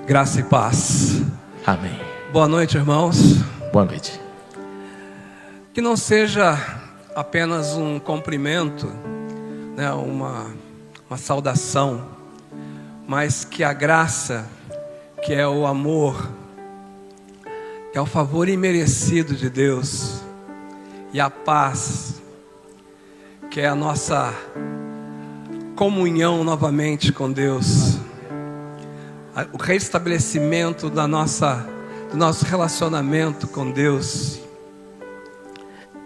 Graça e paz. Amém. Boa noite, irmãos. Boa noite. Que não seja apenas um cumprimento, né, uma saudação, mas que a graça, que é o amor, que é o favor imerecido de Deus, e a paz, que é a nossa comunhão novamente com Deus, o restabelecimento do nosso relacionamento com Deus,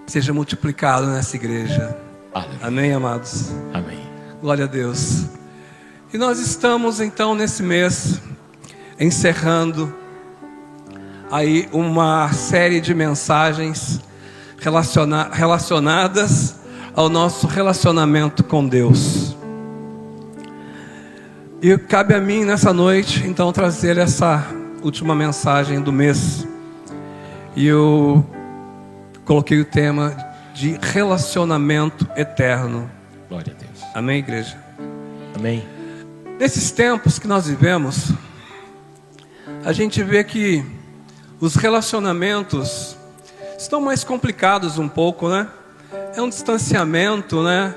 seja multiplicado nessa igreja. Amém, amados? Amém. Glória a Deus. E nós estamos então nesse mês encerrando aí uma série de mensagens relacionadas ao nosso relacionamento com Deus. E cabe a mim nessa noite então trazer essa última mensagem do mês. E eu coloquei o tema de relacionamento eterno. Glória a Deus. Amém, igreja? Amém. Nesses tempos que nós vivemos, a gente vê que os relacionamentos estão mais complicados um pouco, né? É um distanciamento, né?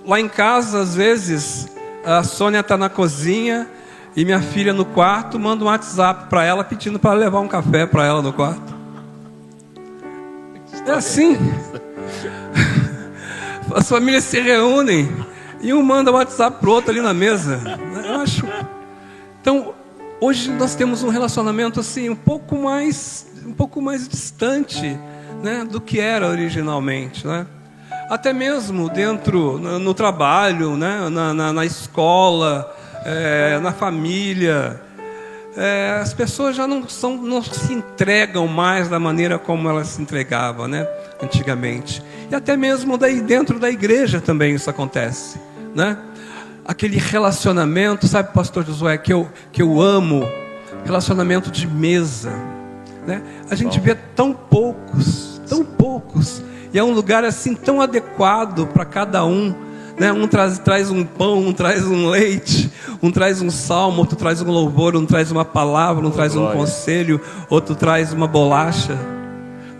Lá em casa, às vezes, a Sônia está na cozinha e minha filha no quarto, manda um WhatsApp para ela pedindo para levar um café para ela no quarto. É assim. As famílias se reúnem e um manda WhatsApp pro outro ali na mesa. Eu acho. Então, hoje nós temos um relacionamento assim um pouco mais distante, né, do que era originalmente, né? Até mesmo dentro no trabalho, né, na escola, na família. As pessoas já não se entregam mais da maneira como elas se entregavam, né, antigamente. E até mesmo dentro da igreja também isso acontece, né? Aquele relacionamento, sabe, pastor Josué, que eu amo, relacionamento de mesa, né? A gente vê tão poucos, e é um lugar assim tão adequado para cada um, né? Um traz um pão, um traz um leite, um traz um salmo, outro traz um louvor, um traz uma palavra, um traz um conselho, outro traz uma bolacha,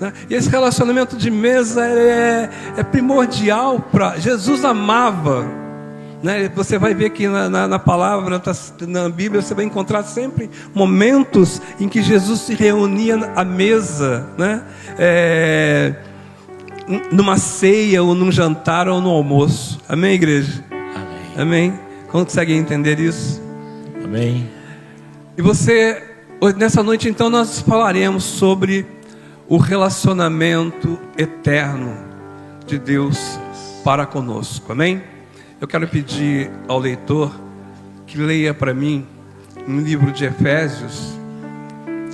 né? E esse relacionamento de mesa é primordial para Jesus. Amava, né? Você vai ver que na palavra, na Bíblia, você vai encontrar sempre momentos em que Jesus se reunia à mesa, né? Numa ceia, ou num jantar, ou no almoço. Amém, igreja? Amém. Amém? Consegue entender isso? Amém. E nessa noite então nós falaremos sobre o relacionamento eterno de Deus para conosco. Amém? Eu quero pedir ao leitor que leia para mim no livro de Efésios.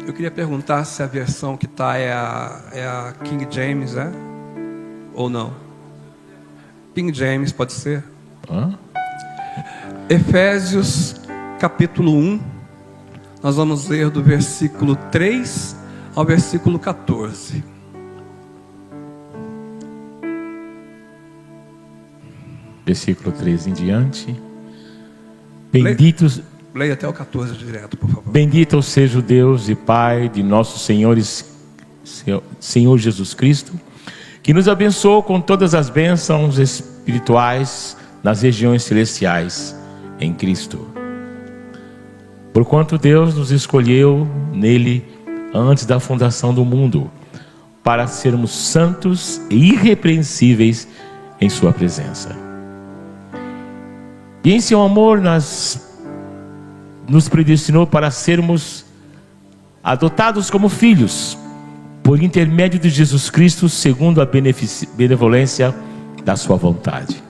Eu queria perguntar se a versão que está é a King James, ou não? King James, pode ser? Efésios capítulo 1. Nós vamos ler do versículo 3 ao versículo 14. Versículo 3 em diante. Benditos. Leia até o 14 direto, por favor. Bendito seja o Deus e Pai de nossos Senhor Jesus Cristo, que nos abençoou com todas as bênçãos espirituais nas regiões celestiais em Cristo. Porquanto Deus nos escolheu nele antes da fundação do mundo, para sermos santos e irrepreensíveis em sua presença. E em seu amor nos predestinou para sermos adotados como filhos, por intermédio de Jesus Cristo, segundo a benevolência da sua vontade,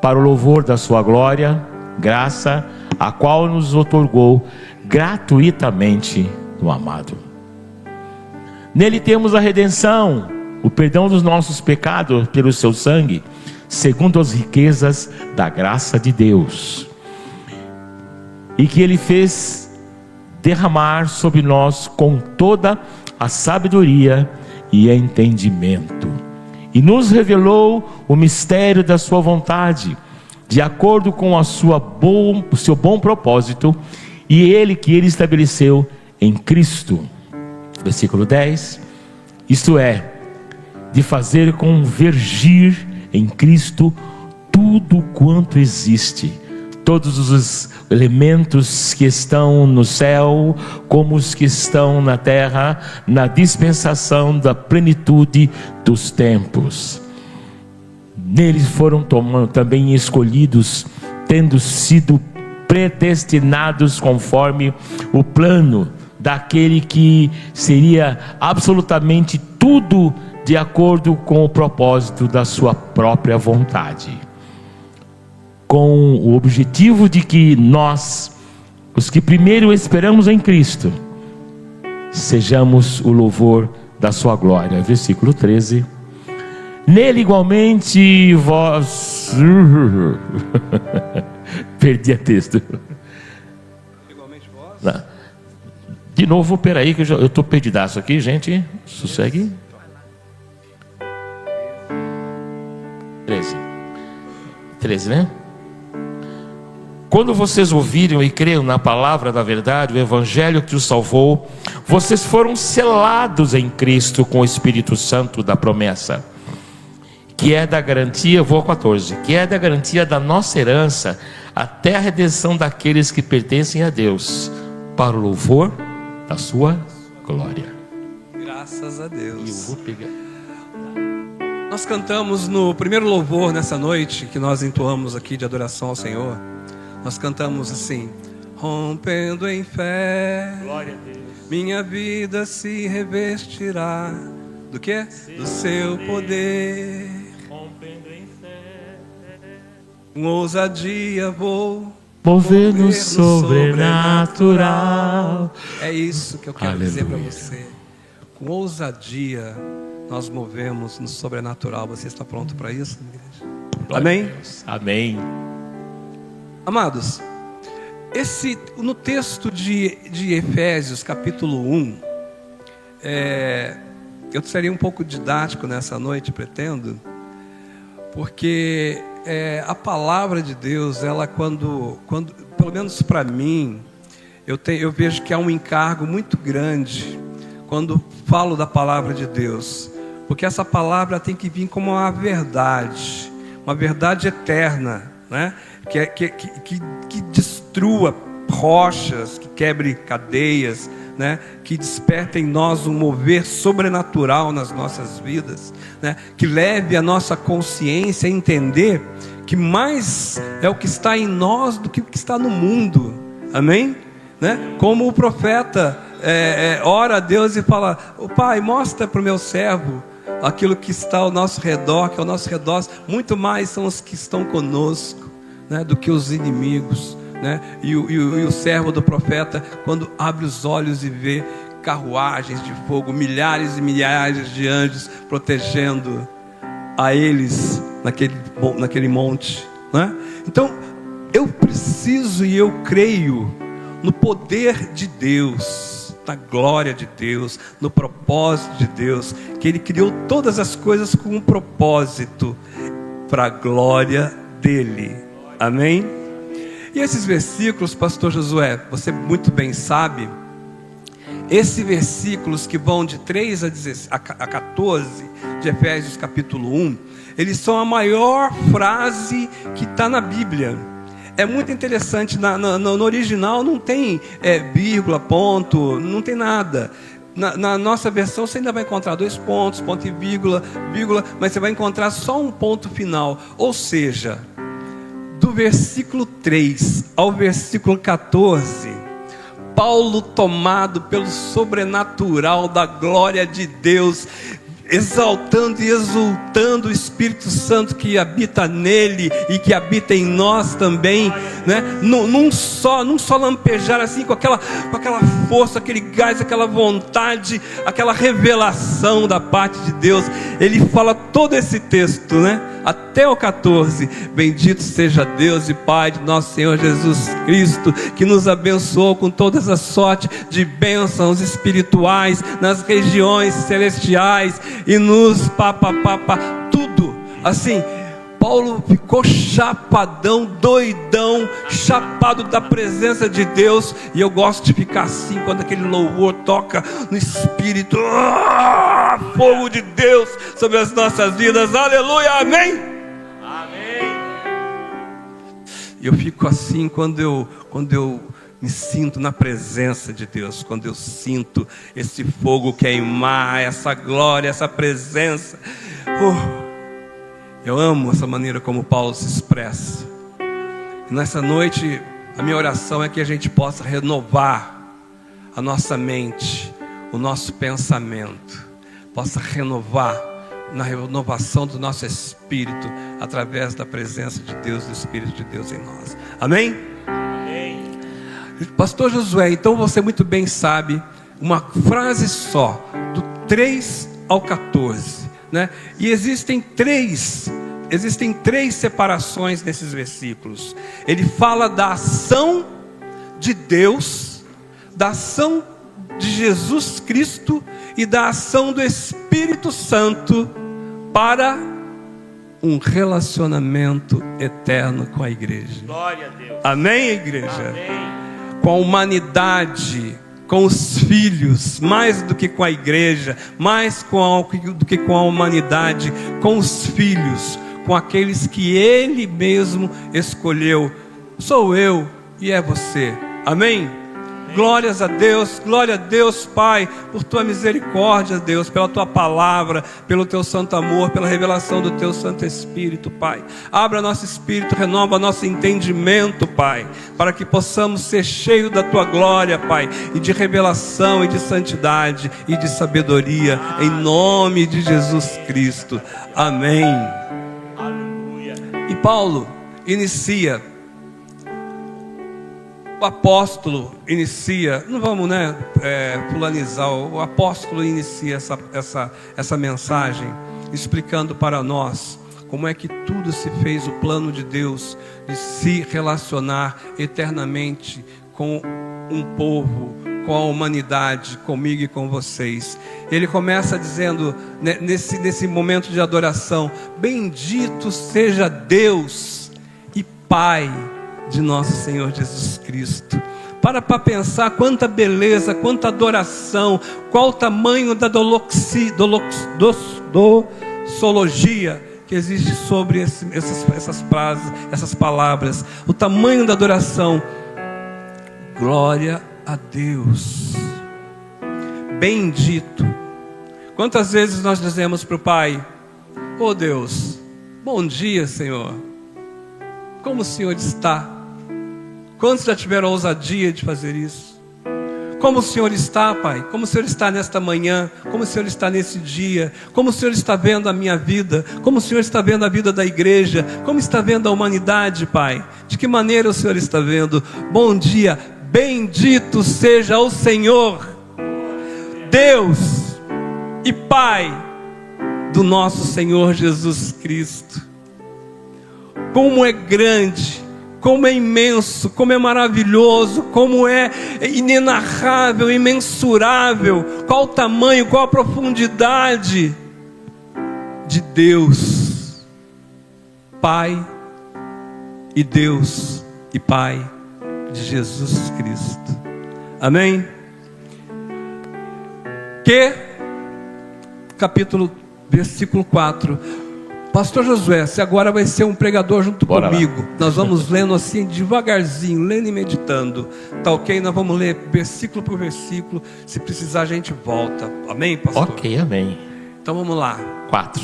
para o louvor da sua glória, graça, a qual nos outorgou gratuitamente no amado. Nele temos a redenção, o perdão dos nossos pecados pelo seu sangue, segundo as riquezas da graça de Deus, e que ele fez derramar sobre nós com toda a sabedoria e entendimento, e nos revelou o mistério da sua vontade, de acordo com o seu bom propósito, e que ele estabeleceu em Cristo. Versículo 10, isto é, de fazer convergir em Cristo tudo quanto existe, todos os elementos que estão no céu, como os que estão na terra, na dispensação da plenitude dos tempos. Neles foram também escolhidos, tendo sido predestinados conforme o plano daquele que seria absolutamente tudo de acordo com o propósito da sua própria vontade, com o objetivo de que nós, os que primeiro esperamos em Cristo, sejamos o louvor da sua glória. Versículo 13, nele igualmente vós perdi a texto. Igualmente vós. Não. De novo, peraí que eu estou perdidaço aqui, gente. Sossegue. 13, né? Quando vocês ouviram e creram na palavra da verdade, o evangelho que os salvou, vocês foram selados em Cristo com o Espírito Santo da promessa, que é da garantia, vou ao 14, que é da garantia da nossa herança, até a redenção daqueles que pertencem a Deus, para o louvor da sua glória. Graças a Deus. Eu vou pegar. Nós cantamos no primeiro louvor nessa noite, que nós entoamos aqui de adoração ao Senhor. Nós cantamos assim: rompendo em fé, Glória a Deus. Minha vida se revestirá do quê? Do seu poder. Rompendo em fé, Com ousadia vou mover no sobrenatural. É isso que eu quero Aleluia. dizer para você. Com ousadia nós movemos no sobrenatural. Você está pronto para isso, igreja? Glória Amém? a Deus. Amém. Amados, no texto de Efésios capítulo 1, eu seria um pouco didático nessa noite, pretendo, porque a palavra de Deus, ela quando pelo menos para mim, eu vejo que há um encargo muito grande quando falo da palavra de Deus, porque essa palavra tem que vir como uma verdade eterna, né? Que destrua rochas, que quebre cadeias, né? Que desperta em nós um mover sobrenatural nas nossas vidas, né? Que leve a nossa consciência a entender que mais é o que está em nós do que o que está no mundo. Amém? Né? Como o profeta ora a Deus e fala: o Pai, mostra para o meu servo aquilo que está ao nosso redor, que ao nosso redor muito mais são os que estão conosco, né, do que os inimigos, né? E o servo do profeta, quando abre os olhos e vê carruagens de fogo, milhares e milhares de anjos protegendo a eles naquele monte, né? Então eu preciso e eu creio no poder de Deus, na glória de Deus, no propósito de Deus, que Ele criou todas as coisas com um propósito, para a glória dEle. Amém? E esses versículos, pastor Josué, você muito bem sabe, esses versículos que vão de 3 a 14 de Efésios capítulo 1, eles são a maior frase que está na Bíblia. É muito interessante, no original não tem vírgula, ponto, não tem nada. Na nossa versão você ainda vai encontrar 2 pontos, ponto e vírgula, mas você vai encontrar só um ponto final. Ou seja, do versículo 3 ao versículo 14, Paulo, tomado pelo sobrenatural da glória de Deus, exaltando e exultando o Espírito Santo que habita nele e que habita em nós também, né? Num só lampejar assim, com aquela força, aquele gás, aquela vontade, aquela revelação da parte de Deus. Ele fala todo esse texto, né? Até o 14, bendito seja Deus e Pai de nosso Senhor Jesus Cristo, que nos abençoou com todas as sortes de bênçãos espirituais nas regiões celestiais, e nos tudo, assim, Paulo ficou chapadão, doidão, chapado da presença de Deus. E eu gosto de ficar assim quando aquele louvor toca no Espírito. Fogo de Deus sobre as nossas vidas. Aleluia, amém? Amém. E eu fico assim quando eu me sinto na presença de Deus, quando eu sinto esse fogo queimar, essa glória, essa presença. Eu amo essa maneira como Paulo se expressa. E nessa noite, a minha oração é que a gente possa renovar a nossa mente, o nosso pensamento, possa renovar na renovação do nosso espírito, através da presença de Deus, do Espírito de Deus em nós. Amém? Amém. Pastor Josué, então você muito bem sabe, uma frase só, do 3 ao 14, né? E existem três separações nesses versículos. Ele fala da ação de Deus, da ação de Jesus Cristo e da ação do Espírito Santo para um relacionamento eterno com a igreja. Glória a Deus. Amém, igreja? Amém. Com a humanidade, com os filhos, mais do que com a igreja, mais do que com a humanidade, com os filhos, com aqueles que Ele mesmo escolheu. Sou eu e é você. Amém? Glórias a Deus, glória a Deus, Pai, por Tua misericórdia, Deus, pela Tua palavra, pelo Teu santo amor, pela revelação do Teu Santo Espírito, Pai. Abra nosso espírito, renova nosso entendimento, Pai, para que possamos ser cheios da Tua glória, Pai, e de revelação, e de santidade, e de sabedoria, em nome de Jesus Cristo. Amém. Aleluia. E Paulo inicia, o apóstolo inicia, não vamos fulanizar, o apóstolo inicia essa mensagem, explicando para nós como é que tudo se fez, o plano de Deus de se relacionar eternamente com um povo, com a humanidade, comigo e com vocês. Ele começa dizendo, nesse momento de adoração: bendito seja Deus e Pai de nosso Senhor Jesus Cristo. Para pensar quanta beleza, quanta adoração, qual o tamanho da doxologia que existe sobre essas frases, essas palavras, o tamanho da adoração. Glória a Deus, bendito. Quantas vezes nós dizemos para o Pai: oh Deus, bom dia, Senhor, como o Senhor está? Quantos já tiveram a ousadia de fazer isso? Como o Senhor está, Pai? Como o Senhor está nesta manhã? Como o Senhor está nesse dia? Como o Senhor está vendo a minha vida? Como o Senhor está vendo a vida da igreja? Como está vendo a humanidade, Pai? De que maneira o Senhor está vendo? Bom dia, bendito seja o Senhor, Deus e Pai do nosso Senhor Jesus Cristo. Como é grande, como é imenso, como é maravilhoso, como é inenarrável, imensurável. Qual o tamanho, qual a profundidade de Deus, Pai e Deus e Pai de Jesus Cristo. Amém? Versículo 4. Pastor Josué, você agora vai ser um pregador junto comigo. Lá. Nós vamos lendo assim devagarzinho, lendo e meditando. Tá ok? Nós vamos ler versículo por versículo. Se precisar a gente volta. Amém, pastor? Ok, amém. Então vamos lá. 4.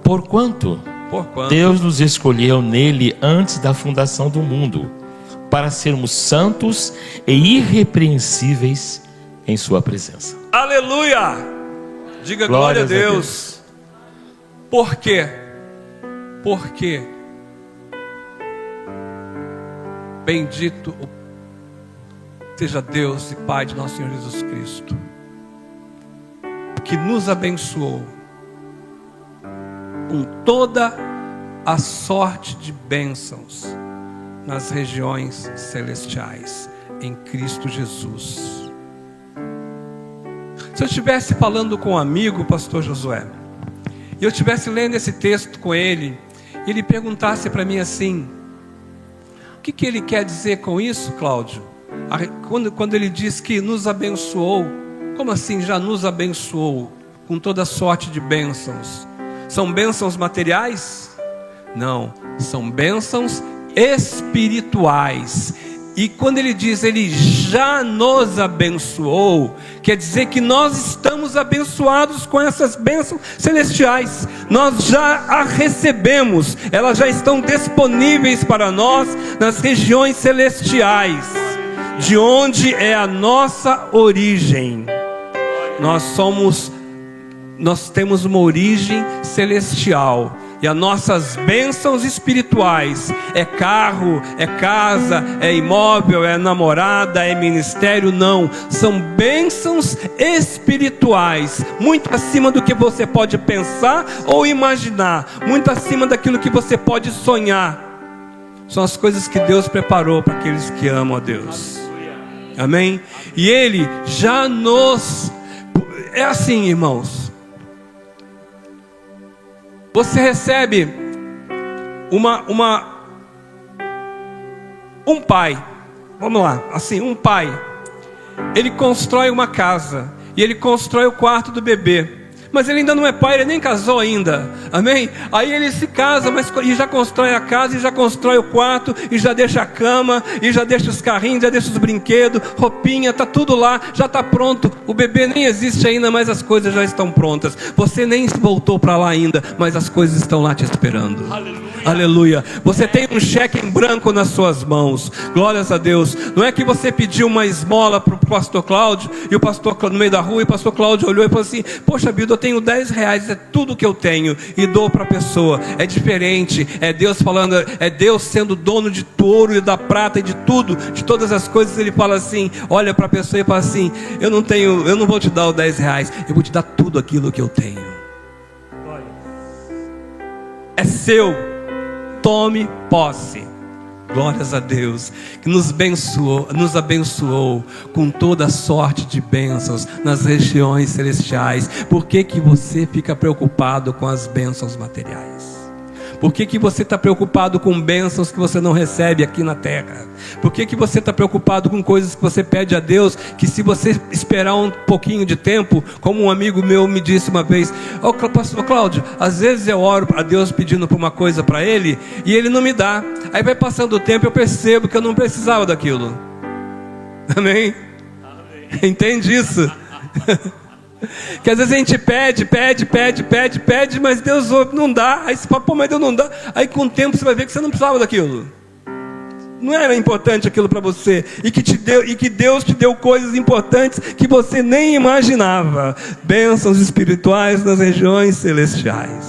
Porquanto Deus nos escolheu nele antes da fundação do mundo, para sermos santos e irrepreensíveis em sua presença. Aleluia! Diga glória a Deus. Por quê? Porque bendito seja Deus e Pai de nosso Senhor Jesus Cristo, que nos abençoou com toda a sorte de bênçãos nas regiões celestiais em Cristo Jesus. Se eu estivesse falando com um amigo, pastor Josué, e eu estivesse lendo esse texto com ele, e ele perguntasse para mim assim: o que ele quer dizer com isso, Cláudio? Quando ele diz que nos abençoou, como assim já nos abençoou com toda sorte de bênçãos? São bênçãos materiais? Não, são bênçãos espirituais. E quando ele diz ele já nos abençoou, quer dizer que nós estamos abençoados com essas bênçãos celestiais. Nós já a recebemos, elas já estão disponíveis para nós nas regiões celestiais, de onde é a nossa origem. Nós temos uma origem celestial. E as nossas bênçãos espirituais é carro, é casa, é imóvel, é namorada, é ministério, não. São bênçãos espirituais, muito acima do que você pode pensar ou imaginar, muito acima daquilo que você pode sonhar. São as coisas que Deus preparou para aqueles que amam a Deus. Amém? E Ele já nos... É assim, irmãos. Você recebe um pai, vamos lá, assim, um pai, ele constrói uma casa, e ele constrói o quarto do bebê, mas ele ainda não é pai, ele nem casou ainda, amém? Aí ele se casa, e já constrói a casa, e já constrói o quarto, e já deixa a cama, e já deixa os carrinhos, já deixa os brinquedos, roupinha, está tudo lá, já está pronto. O bebê nem existe ainda, mas as coisas já estão prontas. Você nem voltou para lá ainda, mas as coisas estão lá te esperando. Aleluia. Aleluia. Você tem um cheque em branco nas suas mãos. Glórias a Deus. Não é que você pediu uma esmola para o pastor Cláudio, e o pastor no meio da rua, e o pastor Cláudio olhou e falou assim: poxa vida, eu tenho 10 reais, é tudo que eu tenho, e dou para a pessoa. É diferente, é Deus falando, é Deus sendo dono de ouro e da prata e de tudo, de todas as coisas. Ele fala assim, olha para a pessoa e fala assim: eu não vou te dar os 10 reais, eu vou te dar tudo aquilo que eu tenho. É seu, tome posse. Glórias a Deus, que nos abençoou com toda sorte de bênçãos nas regiões celestiais. Por que você fica preocupado com as bênçãos materiais? Por que você está preocupado com bênçãos que você não recebe aqui na terra? Por que você está preocupado com coisas que você pede a Deus, que se você esperar um pouquinho de tempo, como um amigo meu me disse uma vez: pastor Cláudio, às vezes eu oro a Deus pedindo por uma coisa para Ele, e Ele não me dá. Aí vai passando o tempo e eu percebo que eu não precisava daquilo. Amém? Entende isso? Que às vezes a gente pede, mas Deus não dá. Aí você fala: pô, mas Deus não dá. Aí com o tempo você vai ver que você não precisava daquilo. Não era importante aquilo para você, e que Deus te deu coisas importantes que você nem imaginava. Bênçãos espirituais nas regiões celestiais.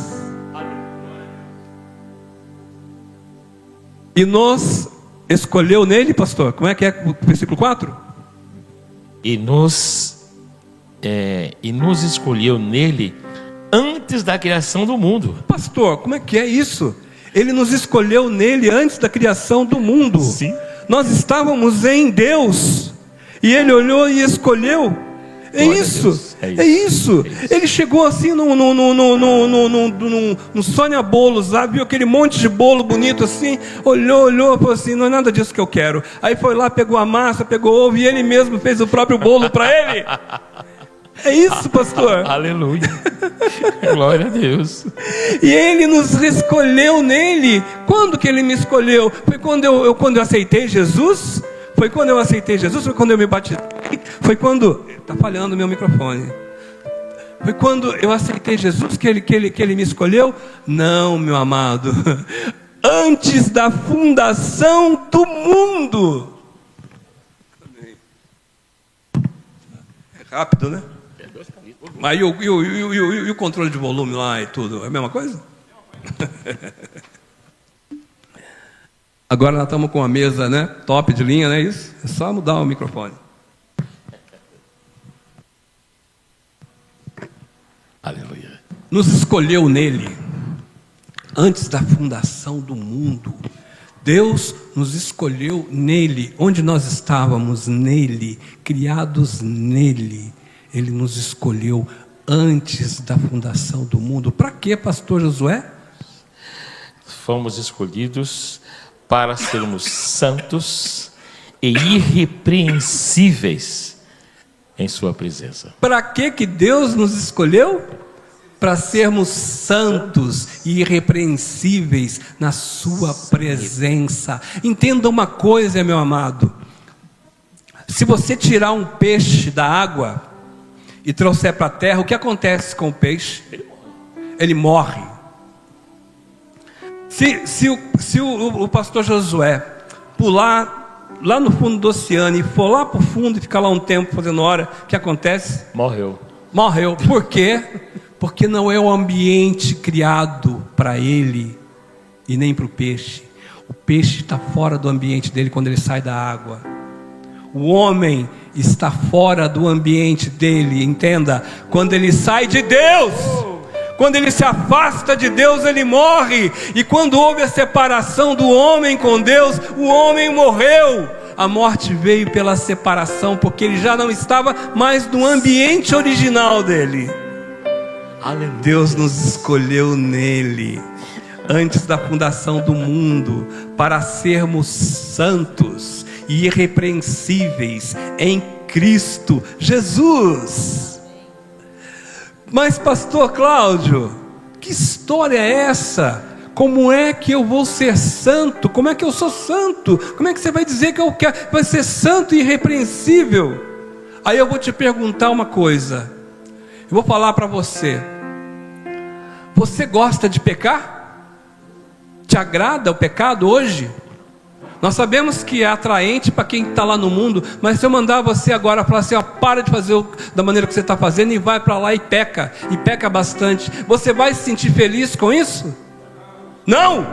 E nos escolheu nele, pastor. Como é que é o versículo 4? E nos escolheu nele antes da criação do mundo. Pastor, como é que é isso? Ele nos escolheu nele antes da criação do mundo. Sim. Nós estávamos em Deus, e Ele olhou e escolheu. É isso. Ele chegou assim no Sônia Bolos, sabe? Viu aquele monte de bolo bonito assim, olhou, falou assim: não é nada disso que eu quero. Aí foi lá, pegou a massa, pegou o ovo, e ele mesmo fez o próprio bolo para ele. É isso, pastor. Aleluia. Glória a Deus. E Ele nos escolheu nele. Quando que Ele me escolheu? Foi quando eu aceitei Jesus? Foi quando eu aceitei Jesus? Foi quando eu me batizei? Foi quando... Está falhando o meu microfone. Foi quando eu aceitei Jesus que ele me escolheu? Não, meu amado. Antes da fundação do mundo. É rápido, né? Mas e o controle de volume lá e tudo? É a mesma coisa? Agora nós estamos com uma mesa, né? Top de linha, não é isso? É só mudar o microfone. Aleluia. Nos escolheu nele antes da fundação do mundo. Deus nos escolheu nele, onde nós estávamos, nele, criados nele. Ele nos escolheu antes da fundação do mundo. Para quê, pastor Josué? Fomos escolhidos para sermos santos e irrepreensíveis em sua presença. Para que Deus nos escolheu? Para sermos santos e irrepreensíveis na sua presença. Entenda uma coisa, meu amado. Se você tirar um peixe da água e trouxer para a terra, o que acontece com o peixe? Ele morre. Se o pastor Josué pular lá no fundo do oceano e for lá para o fundo e ficar lá um tempo fazendo hora, o que acontece? Morreu. Morreu. Por quê? Porque não é o ambiente criado para ele e nem para o peixe. O peixe está fora do ambiente dele quando ele sai da água. O homem está fora do ambiente dele, entenda. Quando ele sai de Deus, quando ele se afasta de Deus, ele morre. E quando houve a separação do homem com Deus, o homem morreu. A morte veio pela separação, porque ele já não estava mais no ambiente original dele. Aleluia. Deus nos escolheu nele, antes da fundação do mundo, para sermos santos e irrepreensíveis em Cristo Jesus. Mas pastor Cláudio, que história é essa? Como é que eu vou ser santo? Como é que eu sou santo? Como é que você vai dizer que eu quero, vai ser santo e irrepreensível? Aí eu vou te perguntar uma coisa. Eu vou falar para você. Você gosta de pecar? Te agrada o pecado hoje? Nós sabemos que é atraente para quem está lá no mundo, mas se eu mandar você agora falar assim, ó, para de fazer da maneira que você está fazendo e vai para lá e peca bastante, você vai se sentir feliz com isso? Não!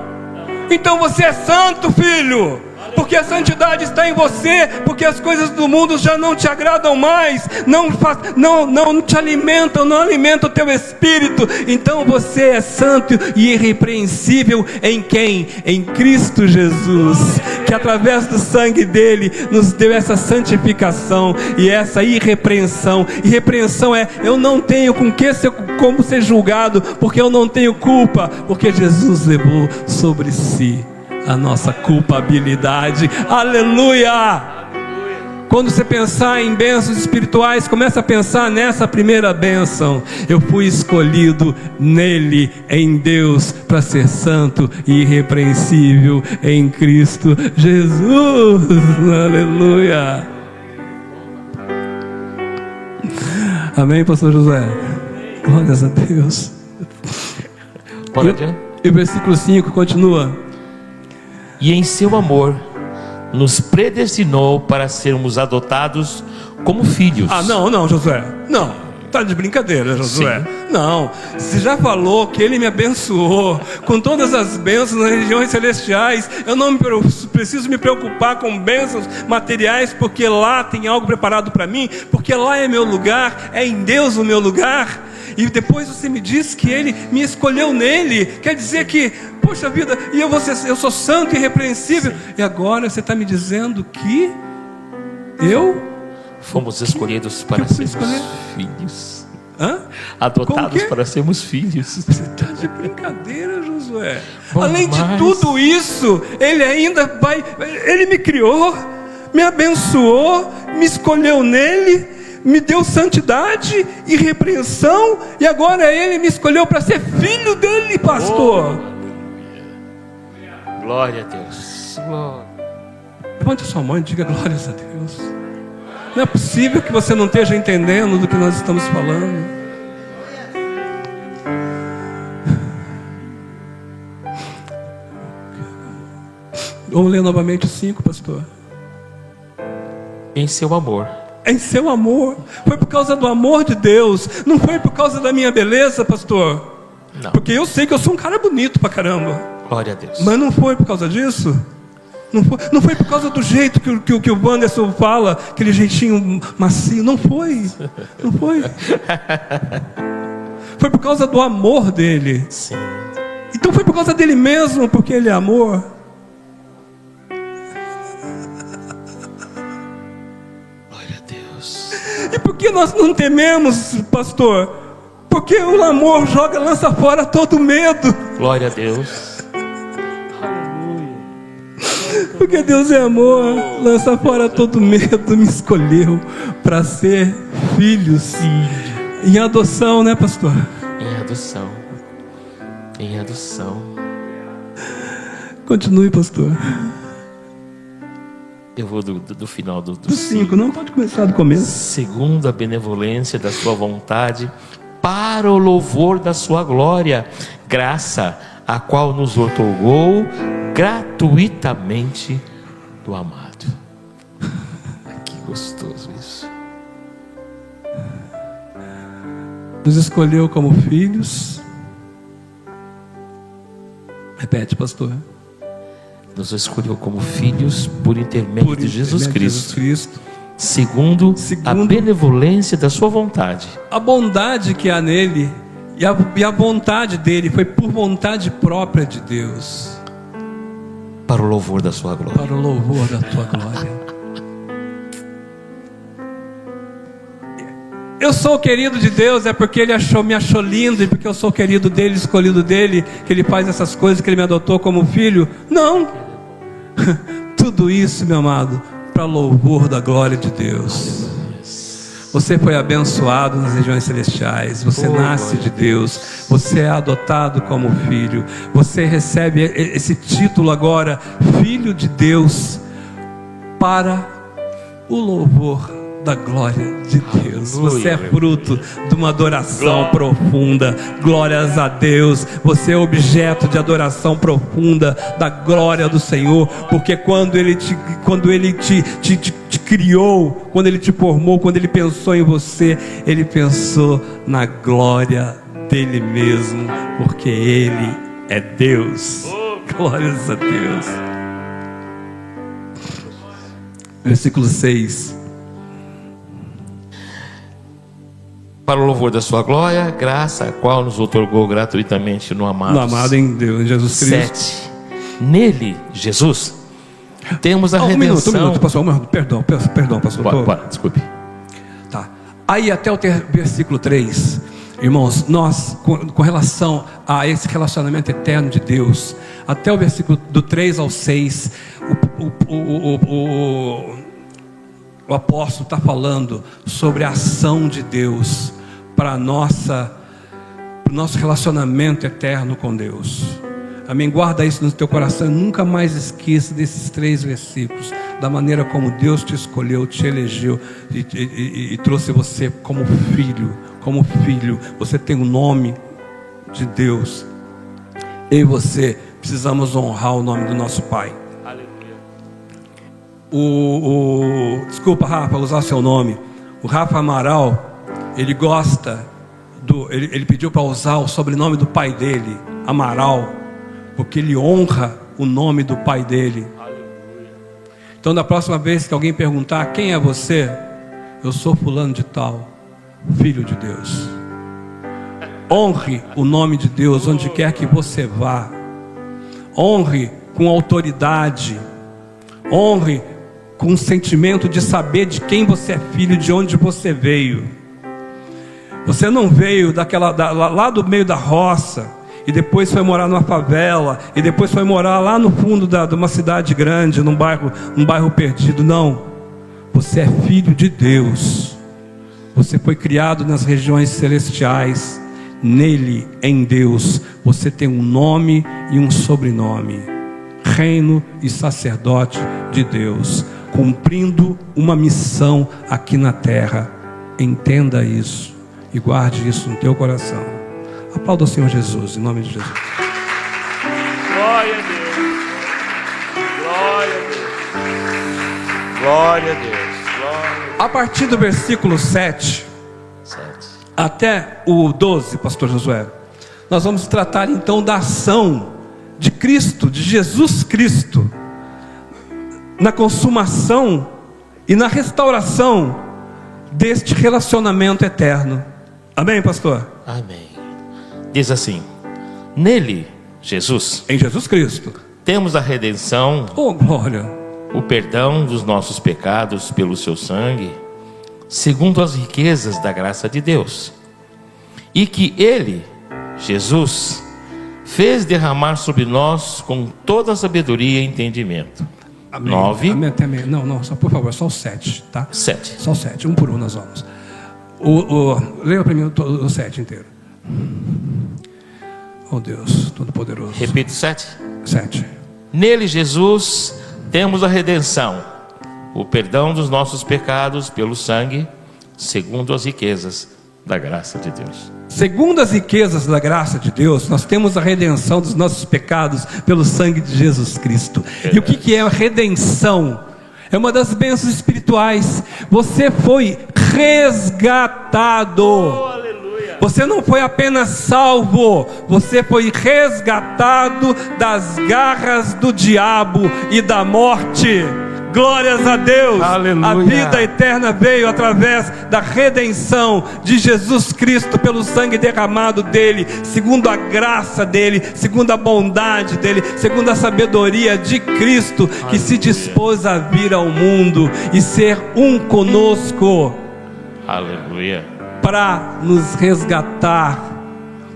Então você é santo, filho, porque a santidade está em você, porque as coisas do mundo já não te agradam mais, não te alimentam, não alimentam o teu espírito. Então você é santo e irrepreensível em quem? Em Cristo Jesus, que através do sangue dele nos deu essa santificação e essa irrepreensão. Irrepreensão é, eu não tenho como ser julgado, porque eu não tenho culpa, porque Jesus levou sobre si a nossa culpabilidade. Aleluia! Quando você pensar em bênçãos espirituais, começa a pensar nessa primeira bênção. Eu fui escolhido nele, em Deus, para ser santo e irrepreensível em Cristo Jesus. Aleluia! Amém, pastor José? Glórias a Deus. Pode adiante. E o versículo 5 continua: e em seu amor nos predestinou para sermos adotados como filhos. Ah, não, Josué. Não, tá de brincadeira, Josué. Sim. Não, você já falou que ele me abençoou com todas as bênçãos nas regiões celestiais. Eu não preciso me preocupar com bênçãos materiais, porque lá tem algo preparado para mim, porque lá é meu lugar, é em Deus o meu lugar. E depois você me diz que ele me escolheu nele. Quer dizer que, poxa vida, e eu sou santo e irrepreensível. Sim. E agora você está me dizendo que fomos escolhidos para sermos filhos. Hã? Adotados para sermos filhos. Você está de brincadeira, Josué. Bom, além de tudo isso, ele ainda ele me criou, me abençoou, me escolheu nele, me deu santidade e repreensão, e agora ele me escolheu para ser filho dele, pastor. Glória a Deus. Glória. Levante a sua mão e diga glórias a Deus. Não é possível que você não esteja entendendo do que nós estamos falando. Vamos ler novamente o 5, pastor. Em seu amor. Em seu amor. Foi por causa do amor de Deus. Não foi por causa da minha beleza, pastor. Não. Porque eu sei que eu sou um cara bonito pra caramba. Glória a Deus. Mas não foi por causa disso. Não foi por causa do jeito que o Wanderson fala, aquele jeitinho macio. Não foi. Não foi. Foi por causa do amor dele. Sim. Então foi por causa dele mesmo, porque ele é amor. Glória a Deus. E por que nós não tememos, pastor? Porque o amor lança fora todo medo. Glória a Deus. Porque Deus é amor, lança fora todo medo, me escolheu para ser filhos em adoção, né, pastor? Em adoção. Em adoção. Continue, pastor. Eu vou do final do 5, não pode começar do começo. Segundo a benevolência da sua vontade, para o louvor da sua glória, graça a qual nos outorgou gratuitamente do amado. Que gostoso isso. Nos escolheu como filhos. Repete, pastor. Nos escolheu como filhos por intermédio de Jesus Cristo. Segundo a benevolência da sua vontade. A bondade que há nele e a vontade dele foi por vontade própria de Deus. Para o louvor da sua glória. Para o louvor da tua glória. Eu sou querido de Deus, é porque Ele me achou lindo, e porque eu sou querido dele, escolhido dele, que Ele faz essas coisas, que Ele me adotou como filho. Não. Tudo isso, meu amado, para louvor da glória de Deus. Você foi abençoado nas regiões celestiais. Você nasce de Deus. Você é adotado como filho. Você recebe esse título agora, filho de Deus, para o louvor da glória de Deus. Você é fruto de uma adoração profunda. Glórias a Deus. Você é objeto de adoração profunda da glória do Senhor, porque quando Ele te criou, quando Ele te formou, quando Ele pensou em você, Ele pensou na glória dele mesmo, porque Ele é Deus. Glórias a Deus. Versículo 6. Para o louvor da sua glória, graça a qual nos outorgou gratuitamente no amado. No amado em Deus, em Jesus Cristo. 7. Nele, Jesus, temos a redenção. Um minuto, pastor. Perdão, pastor. Desculpe. Tá. Aí até o versículo 3, irmãos, nós, com relação a esse relacionamento eterno de Deus, até o versículo do 3 ao 6, o apóstolo está falando sobre a ação de Deus para o nosso relacionamento eterno com Deus. Amém? Guarda isso no teu coração. Nunca mais esqueça desses 3 versículos, da maneira como Deus te escolheu, te elegeu e trouxe você como filho. Como filho, você tem o nome de Deus. Eu e você precisamos honrar o nome do nosso Pai. Desculpa, Rafa, usar seu nome. O Rafa Amaral, ele gosta ele pediu para usar o sobrenome do pai dele, Amaral, porque ele honra o nome do pai dele. Então, da próxima vez que alguém perguntar quem é você, eu sou fulano de tal, filho de Deus. Honre o nome de Deus onde quer que você vá. Honre com autoridade. Honre com um sentimento de saber de quem você é filho, de onde você veio. Você não veio lá do meio da roça, e depois foi morar numa favela, e depois foi morar lá no fundo de uma cidade grande, num bairro perdido. Não, você é filho de Deus. Você foi criado nas regiões celestiais. Nele, em Deus, você tem um nome e um sobrenome. Reino e sacerdote de Deus, cumprindo uma missão aqui na terra. Entenda isso e guarde isso no teu coração. Aplauda o Senhor Jesus, em nome de Jesus. Glória a Deus. Glória a Deus. Glória a Deus. Glória. A partir do versículo 7 até o 12, pastor Josué, nós vamos tratar então da ação de Cristo, de Jesus Cristo, na consumação e na restauração deste relacionamento eterno. Amém, pastor? Amém. Diz assim: nele, Jesus, em Jesus Cristo, temos a redenção, glória, o perdão dos nossos pecados pelo seu sangue, segundo as riquezas da graça de Deus. E que Ele, Jesus, fez derramar sobre nós com toda a sabedoria e entendimento. Amém. 9. Amém, até amém. Não, só por favor, só o 7, tá? 7. Só o 7, um por um nós vamos. Leia para mim o 7 inteiro. Oh Deus, Todo-Poderoso. Repito, 7. 7. Nele, Jesus, temos a redenção, o perdão dos nossos pecados pelo sangue, segundo as riquezas da graça de Deus. Segundo as riquezas da graça de Deus, nós temos a redenção dos nossos pecados pelo sangue de Jesus Cristo. E o que é a redenção? É uma das bênçãos espirituais. Você foi resgatado. Oh, aleluia. Você não foi apenas salvo, você foi resgatado das garras do diabo e da morte. Glórias a Deus. Aleluia. A vida eterna veio através da redenção de Jesus Cristo pelo sangue derramado dele, segundo a graça dele, segundo a bondade dele, segundo a sabedoria de Cristo, que se dispôs a vir ao mundo e ser um conosco. Aleluia. Para nos resgatar.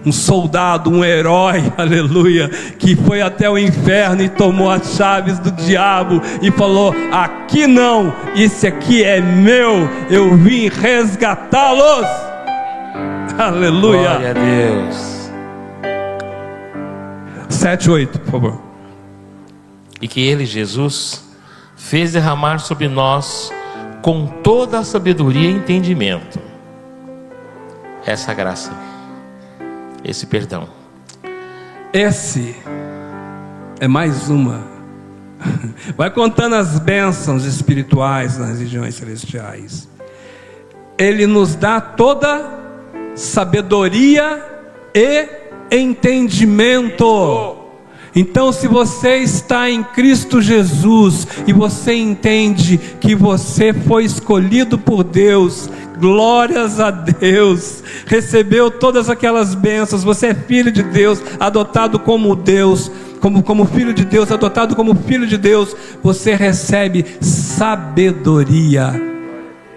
Um soldado, um herói, aleluia, que foi até o inferno e tomou as chaves do diabo e falou: aqui não, esse aqui é meu, eu vim resgatá-los. Aleluia. Glória a Deus. 7, 8, por favor. E que Ele, Jesus, fez derramar sobre nós com toda a sabedoria e entendimento essa graça, esse perdão. Esse é mais uma. Vai contando as bênçãos espirituais nas regiões celestiais. Ele nos dá toda sabedoria e entendimento. Então, se você está em Cristo Jesus e você entende que você foi escolhido por Deus, glórias a Deus, recebeu todas aquelas bênçãos, você é filho de Deus, adotado como Deus, como filho de Deus, adotado como filho de Deus, você recebe sabedoria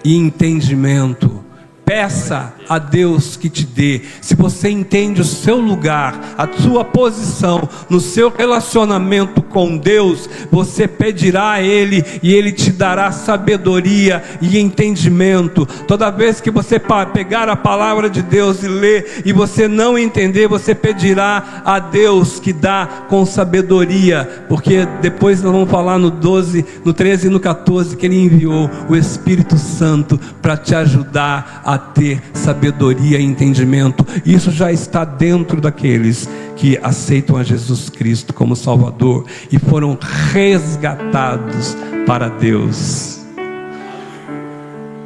e entendimento. Peça a Deus que te dê. Se você entende o seu lugar, a sua posição no seu relacionamento com Deus, você pedirá a Ele e Ele te dará sabedoria e entendimento. Toda vez que você pegar a palavra de Deus e ler e você não entender, você pedirá a Deus que dá com sabedoria, porque depois nós vamos falar no 12, no 13 e no 14 que Ele enviou o Espírito Santo para te ajudar a ter sabedoria e entendimento. Isso já está dentro daqueles que aceitam a Jesus Cristo como Salvador e foram resgatados para Deus.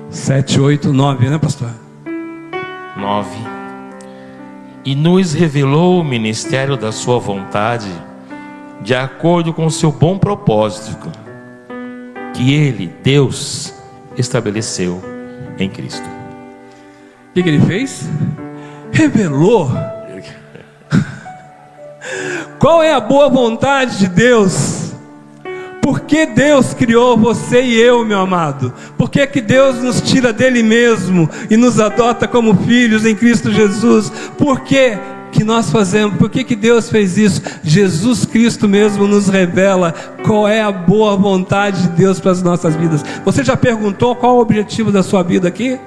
7, 8, 9, né, pastor? 9. E nos revelou o ministério da sua vontade, de acordo com o seu bom propósito, que Ele, Deus, estabeleceu em Cristo. O que Ele fez? Revelou. Qual é a boa vontade de Deus? Por que Deus criou você e eu, meu amado? Por que que Deus nos tira dele mesmo e nos adota como filhos em Cristo Jesus? Por que que nós fazemos? Por que que Deus fez isso? Jesus Cristo mesmo nos revela qual é a boa vontade de Deus para as nossas vidas. Você já perguntou qual é o objetivo da sua vida aqui?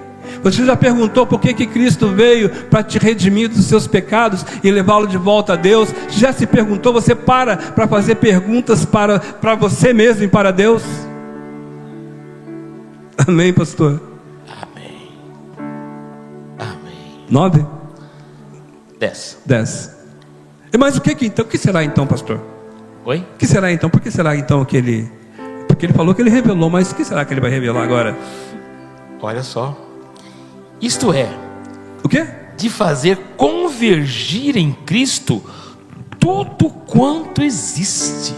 Você já perguntou por que que Cristo veio para te redimir dos seus pecados e levá-lo de volta a Deus? Já se perguntou? Você para fazer perguntas para você mesmo e para Deus? Amém, pastor? Amém. Amém. 9? 10. 10. Mas o que será então, pastor? Oi? O que será então? Por que será então que ele... Porque ele falou que ele revelou, mas o que será que ele vai revelar agora? Olha só. Isto é, O quê? de fazer convergir em Cristo tudo quanto existe.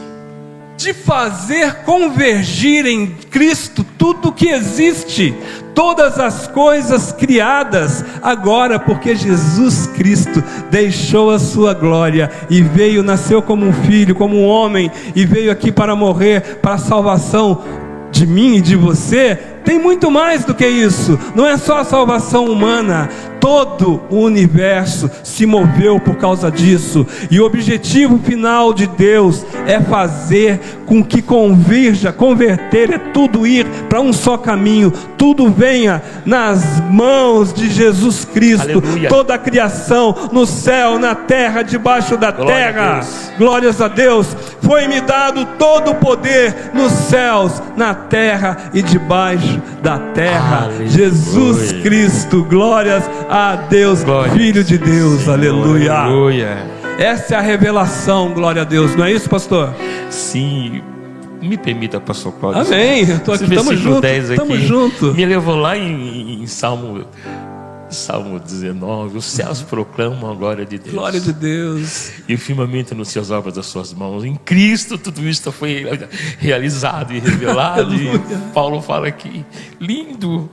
De fazer convergir em Cristo tudo que existe, todas as coisas criadas agora, porque Jesus Cristo deixou a sua glória e veio, nasceu como um filho, como um homem, e veio aqui para morrer, para a salvação de mim e de você. tem muito mais do que isso. Não é só a salvação humana. Todo o universo se moveu por causa disso. E o objetivo final de Deus é fazer com que converter é tudo ir para um só caminho. Tudo venha nas mãos de Jesus Cristo. Aleluia. Toda a criação, no céu, na terra, debaixo da terra. Glórias a Deus. Foi-me dado todo o poder nos céus, na terra e debaixo da terra. Aleluia. Jesus Cristo, glórias a Deus, Glória, Filho de Deus, Senhor, aleluia. Aleluia. Essa é a revelação, glória a Deus, não é isso, pastor? Sim, me permita, pastor Cláudio. Amém, estamos juntos, estamos juntos. Me levou lá em Salmo 19, os céus proclamam a glória de Deus. Glória de Deus. E o firmamento anuncia as obras das suas mãos. Em Cristo tudo isso foi realizado e revelado. E Paulo fala aqui, lindo.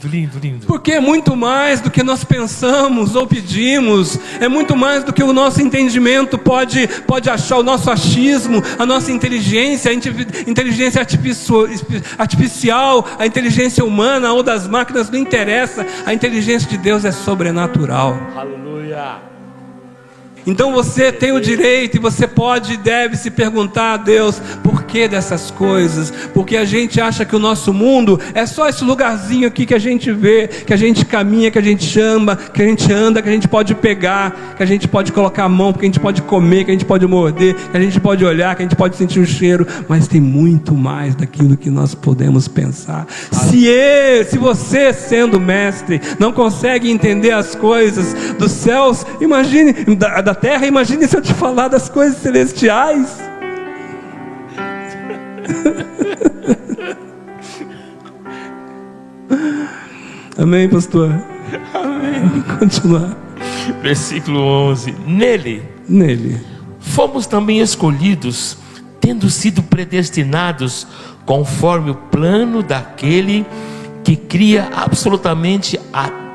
Lindo, lindo. Porque é muito mais do que nós pensamos ou pedimos, é muito mais do que o nosso entendimento pode achar, o nosso achismo, a nossa inteligência, a inteligência artificial, a inteligência humana ou das máquinas, não interessa, a inteligência de Deus é sobrenatural. Aleluia. Então você tem o direito e você pode e deve se perguntar a Deus, por que dessas coisas? Porque a gente acha que o nosso mundo é só esse lugarzinho aqui que a gente vê, que a gente caminha, que a gente chama, que a gente anda, que a gente pode pegar, que a gente pode colocar a mão, que a gente pode comer, que a gente pode morder, que a gente pode olhar, que a gente pode sentir o cheiro, mas tem muito mais daquilo que nós podemos pensar. Se você, sendo mestre, não consegue entender as coisas dos céus, imagine da terra, imagine se eu te falar das coisas celestiais. Amém, pastor? Amém. Vamos continuar. Versículo 11. Nele fomos também escolhidos, tendo sido predestinados conforme o plano daquele que cria absolutamente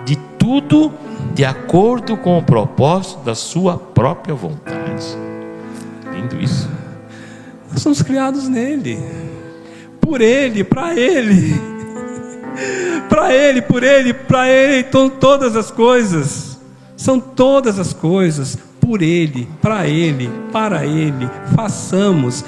de tudo de acordo com o propósito da sua própria vontade. Lindo isso. Nós somos criados nele, por ele, para ele, para ele, por ele, para ele. Então todas as coisas, são todas as coisas por ele, para ele, para ele. Façamos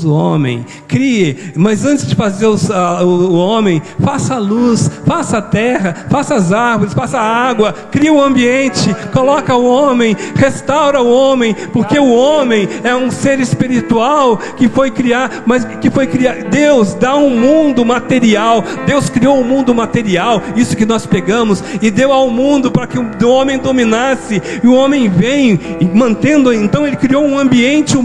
o homem. Crie, mas antes de fazer o homem, faça a luz, faça a terra, faça as árvores, faça a água, cria o ambiente, coloca o homem, restaura o homem, porque o homem é um ser espiritual que foi criar, Deus dá um mundo material, Deus criou um mundo material, isso que nós pegamos, e deu ao mundo para que o homem dominasse. E o homem vem mantendo, então ele criou um ambiente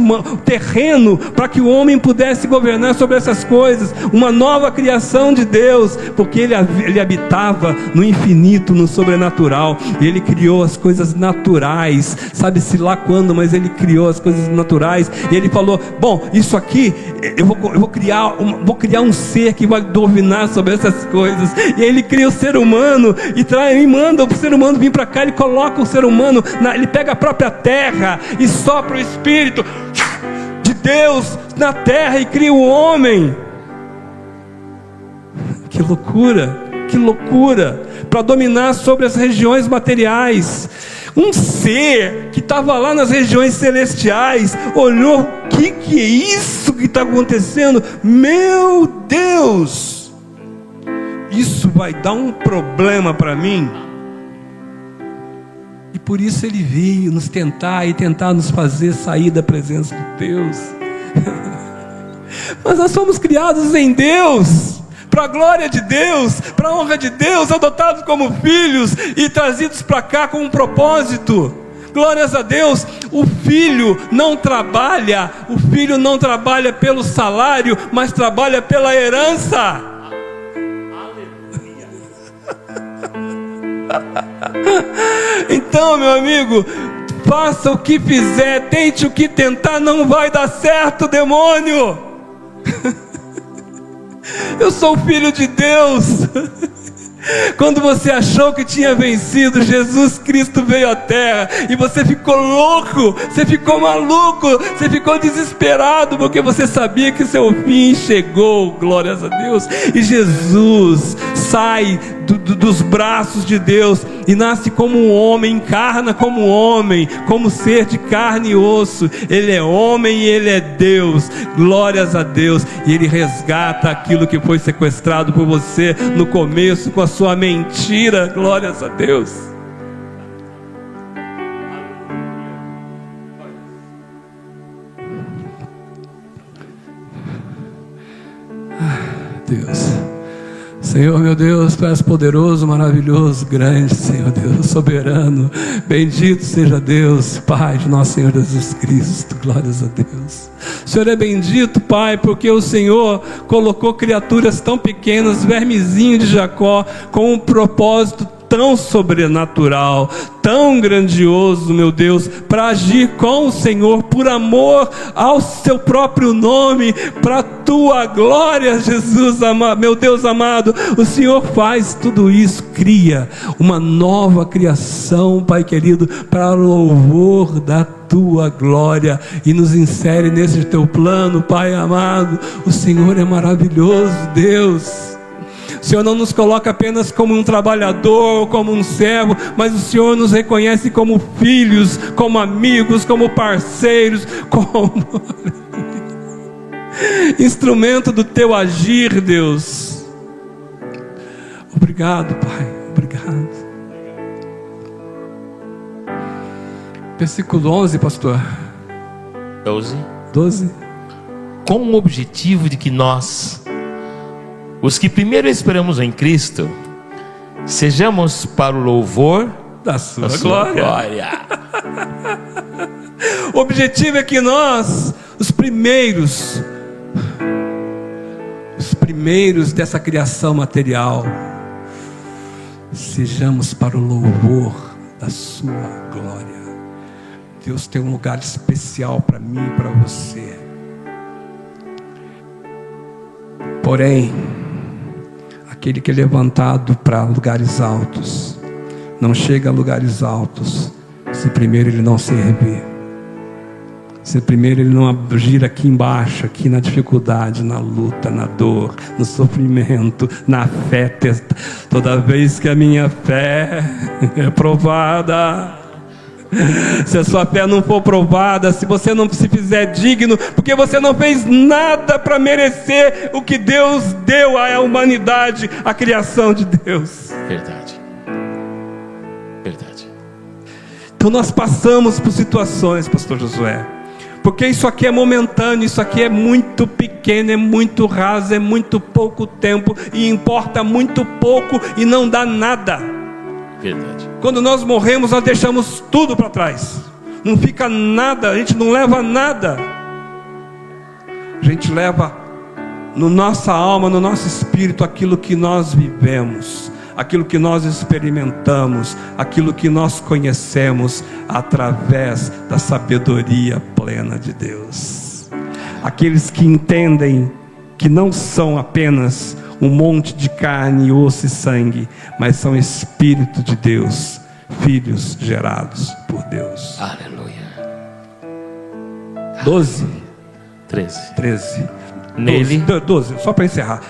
terreno para que o homem pudesse governar sobre essas coisas, uma nova criação de Deus, porque ele habitava no infinito, no sobrenatural, e ele criou as coisas naturais, sabe-se lá quando, mas ele criou as coisas naturais, e ele falou, bom, isso aqui, eu vou criar um ser que vai dominar sobre essas coisas, e ele cria o ser humano, e manda o ser humano vir para cá, ele coloca o ser humano, ele pega a própria terra, e sopra o Espírito de Deus na terra, e cria o homem. Que loucura, para dominar sobre as regiões materiais. Um ser que estava lá nas regiões celestiais, olhou, o que é isso que está acontecendo? Meu Deus, isso vai dar um problema para mim. E por isso ele veio nos tentar nos fazer sair da presença de Deus. Mas nós somos criados em Deus, para a glória de Deus, para a honra de Deus, adotados como filhos e trazidos para cá com um propósito. Glórias a Deus. O filho não trabalha pelo salário, mas trabalha pela herança. Então, meu amigo, faça o que fizer, tente o que tentar, não vai dar certo, demônio. Eu sou filho de Deus. Quando você achou que tinha vencido, Jesus Cristo veio à terra e você ficou louco, você ficou maluco, você ficou desesperado, porque você sabia que seu fim chegou, glórias a Deus. E Jesus sai dos braços de Deus e nasce como um homem, encarna como um homem, como ser de carne e osso. Ele é homem e ele é Deus, glórias a Deus. E ele resgata aquilo que foi sequestrado por você no começo com a sua mentira, glórias a Deus. Deus, Senhor meu Deus, Tu és poderoso, maravilhoso, grande, Senhor Deus, soberano. Bendito seja Deus, Pai de nosso Senhor Jesus Cristo, glórias a Deus. O Senhor é bendito, Pai, porque o Senhor colocou criaturas tão pequenas, vermezinho de Jacó, com um propósito tão sobrenatural, tão grandioso, meu Deus, para agir com o Senhor, por amor ao seu próprio nome, para a tua glória, Jesus amado, meu Deus amado. O Senhor faz tudo isso, cria uma nova criação, Pai querido, para louvor da tua glória, e nos insere nesse teu plano, Pai amado. O Senhor é maravilhoso, Deus. O Senhor não nos coloca apenas como um trabalhador, como um servo, mas o Senhor nos reconhece como filhos, como amigos, como parceiros, como instrumento do teu agir, Deus. Obrigado, Pai, obrigado. Versículo 11, pastor. 12. Com o objetivo de que nós, os que primeiro esperamos em Cristo, sejamos para o louvor da sua glória. O objetivo é que nós, os primeiros dessa criação material, sejamos para o louvor da sua glória. Deus tem um lugar especial para mim e para você. Porém, aquele que é levantado para lugares altos não chega a lugares altos se primeiro ele não servir, se primeiro ele não agir aqui embaixo, aqui na dificuldade, na luta, na dor, no sofrimento, na fé. Toda vez que a minha fé é provada, se a sua fé não for provada, se você não se fizer digno, porque você não fez nada para merecer o que Deus deu à humanidade, a criação de Deus. Verdade. Então nós passamos por situações, pastor Josué, porque isso aqui é momentâneo, isso aqui é muito pequeno, é muito raso, é muito pouco tempo, e importa muito pouco e não dá nada. Verdade. Quando nós morremos, nós deixamos tudo para trás, não fica nada, a gente não leva nada. A gente leva no nossa alma, no nosso espírito, aquilo que nós vivemos, aquilo que nós experimentamos, aquilo que nós conhecemos através da sabedoria plena de Deus. Aqueles que entendem que não são apenas um monte de carne, osso e sangue, mas são Espírito de Deus, filhos gerados por Deus. Aleluia. 13. Nele. 12, só para encerrar.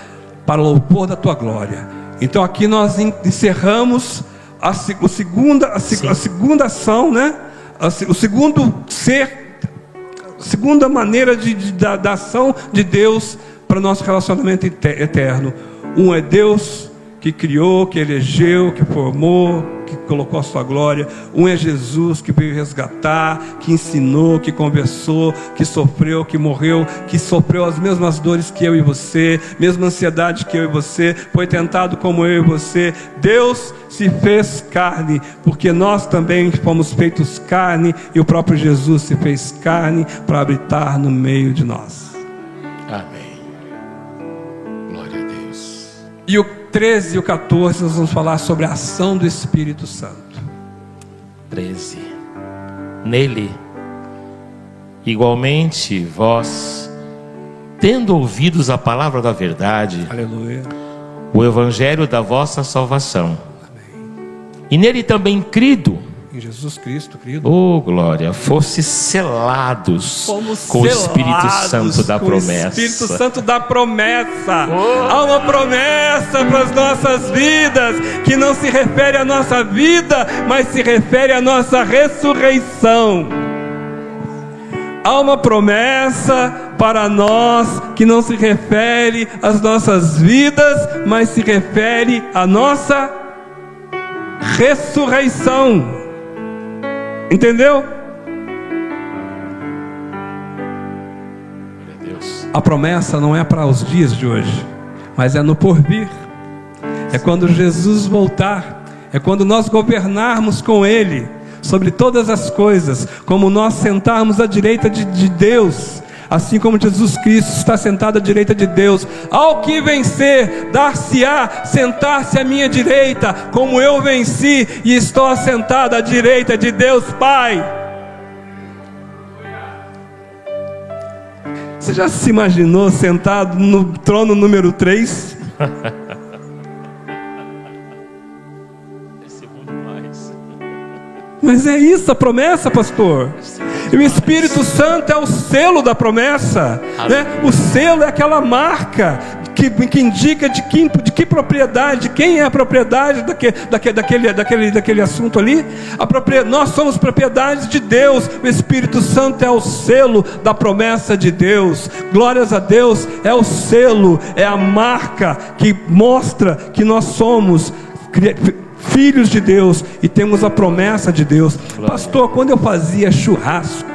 Para o louvor da tua glória. Então aqui nós encerramos a segunda ação, né? O segundo ser, a segunda maneira da ação de Deus para o nosso relacionamento eterno. Um é Deus que criou, que elegeu, que formou, que colocou a sua glória. Um é Jesus que veio resgatar, que ensinou, que conversou, que sofreu, que morreu, que sofreu as mesmas dores que eu e você, mesma ansiedade que eu e você, foi tentado como eu e você. Deus se fez carne, porque nós também fomos feitos carne, e o próprio Jesus se fez carne para habitar no meio de nós. Amém. Glória a Deus. E o 13 e o 14 nós vamos falar sobre a ação do Espírito Santo. 13. Nele, igualmente vós, tendo ouvidos a palavra da verdade, Aleluia. o evangelho da vossa salvação. E nele também crido, Em Jesus Cristo, querido. oh glória, fosse selados Fomos com o Espírito selados Santo da com promessa. o Espírito Santo da promessa. Há uma promessa para as nossas vidas, que não se refere à nossa vida, mas se refere à nossa ressurreição. Há uma promessa para nós que não se refere às nossas vidas, mas se refere à nossa ressurreição. Entendeu? Deus. A promessa não é para os dias de hoje, mas é no porvir. É quando Jesus voltar, é quando nós governarmos com Ele sobre todas as coisas, como nós sentarmos à direita de Deus, assim como Jesus Cristo está sentado à direita de Deus. Ao que vencer, dar-se-á sentar-se à minha direita, como eu venci e estou assentado à direita de Deus Pai. Você já se imaginou sentado no trono número 3? Mas é isso a promessa, pastor. E o Espírito Santo é o selo da promessa, né? O selo é aquela marca que indica de que propriedade, de quem é a propriedade daquele assunto ali. Nós somos propriedades de Deus. O Espírito Santo é o selo da promessa de Deus. Glórias a Deus, é o selo, é a marca que mostra que nós somos filhos de Deus e temos a promessa de Deus. Pastor, quando eu fazia churrasco,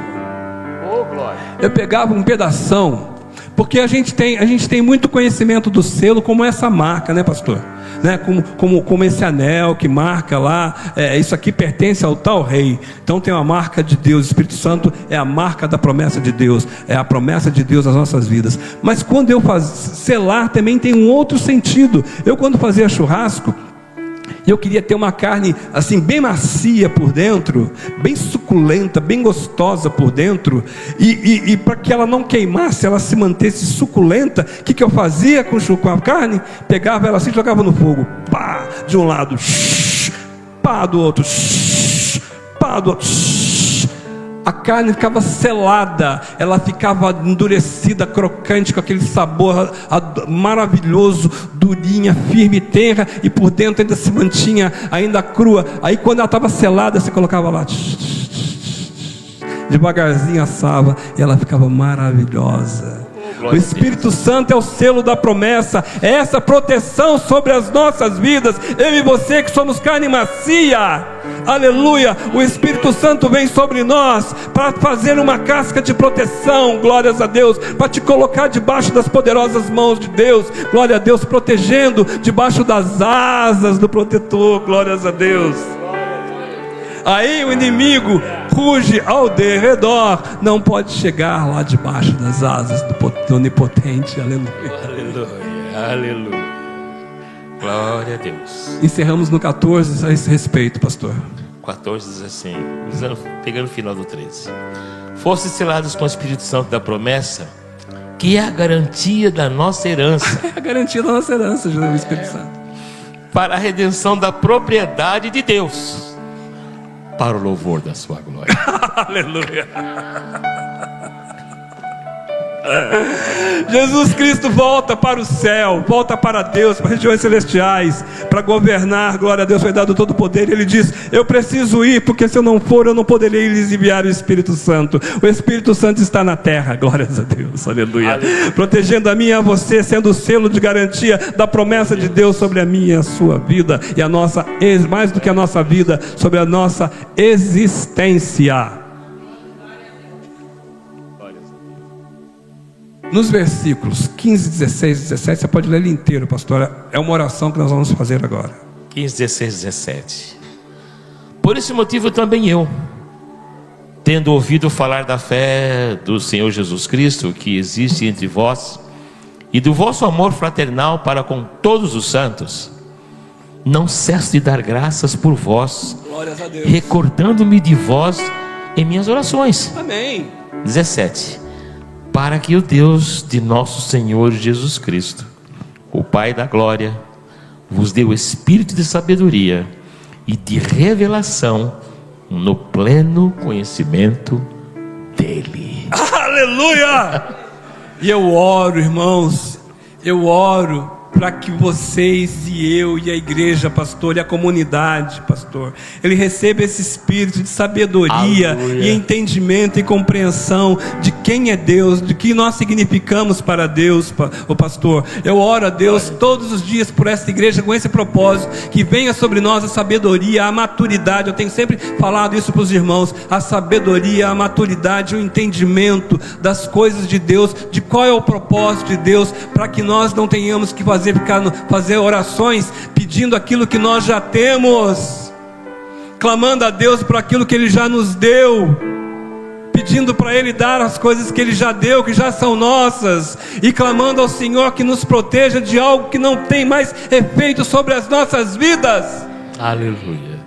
eu pegava um pedação, porque a gente tem muito conhecimento do selo como essa marca, né, pastor? Né? Como esse anel que marca lá, isso aqui pertence ao tal rei. Então tem uma marca de Deus. O Espírito Santo é a marca da promessa de Deus, é a promessa de Deus nas nossas vidas. Mas quando eu selar também tem um outro sentido. Eu, quando fazia churrasco, eu queria ter uma carne assim bem macia por dentro, bem suculenta, bem gostosa por dentro, e para que ela não queimasse, ela se mantesse suculenta, o que eu fazia com a carne? Pegava ela assim, jogava no fogo, pá, de um lado, pá do outro, pá do outro. A carne ficava selada, ela ficava endurecida, crocante, com aquele sabor maravilhoso, durinha, firme, tenra, e por dentro ainda se mantinha ainda crua. Aí quando ela estava selada, você colocava lá, devagarzinho assava, e ela ficava maravilhosa. O Espírito Santo é o selo da promessa, é essa proteção sobre as nossas vidas. Eu e você que somos carne macia, aleluia, o Espírito Santo vem sobre nós para fazer uma casca de proteção, glórias a Deus, para te colocar debaixo das poderosas mãos de Deus, glória a Deus, protegendo debaixo das asas do protetor, glórias a Deus. Aí o inimigo ruge ao derredor, não pode chegar lá debaixo das asas do onipotente, aleluia. Aleluia, aleluia. Glória a Deus. Encerramos no 14 a esse respeito, pastor. 14 diz assim, pegando o final do 13: fossem selados com o Espírito Santo da promessa, que é a garantia da nossa herança. É a garantia da nossa herança, Jesus, o Espírito Santo. Para a redenção da propriedade de Deus, para o louvor da sua glória. Aleluia. Jesus Cristo volta para o céu, volta para Deus, para regiões celestiais, para governar. Glória a Deus, foi dado todo o poder. Ele diz: eu preciso ir, porque se eu não for, eu não poderei lhes enviar o Espírito Santo. O Espírito Santo está na terra, glórias a Deus, aleluia, aleluia. Protegendo a mim e a você, sendo o selo de garantia da promessa de Deus sobre a minha e a sua vida, e a nossa, mais do que a nossa vida, sobre a nossa existência. Nos versículos 15, 16, 17, você pode ler ele inteiro, pastor. É uma oração que nós vamos fazer agora. 15, 16, 17. Por esse motivo também eu, tendo ouvido falar da fé do Senhor Jesus Cristo, que existe entre vós, e do vosso amor fraternal para com todos os santos, não cesso de dar graças por vós, glórias a Deus, recordando-me de vós em minhas orações. Amém. 17. Para que o Deus de nosso Senhor Jesus Cristo, o Pai da glória, vos deu espírito de sabedoria e de revelação no pleno conhecimento dele. Aleluia! E eu oro, irmãos, eu oro para que vocês e eu e a igreja, pastor, e a comunidade, pastor, ele receba esse espírito de sabedoria, aleluia, e entendimento e compreensão de quem é Deus, de que nós significamos para Deus, o pastor. Eu oro a Deus todos os dias por essa igreja com esse propósito, que venha sobre nós a sabedoria, a maturidade. Eu tenho sempre falado isso para os irmãos: a sabedoria, a maturidade, o entendimento das coisas de Deus, de qual é o propósito de Deus, para que nós não tenhamos que fazer orações pedindo aquilo que nós já temos, clamando a Deus por aquilo que Ele já nos deu, pedindo para Ele dar as coisas que Ele já deu, que já são nossas, e clamando ao Senhor que nos proteja de algo que não tem mais efeito sobre as nossas vidas. Aleluia.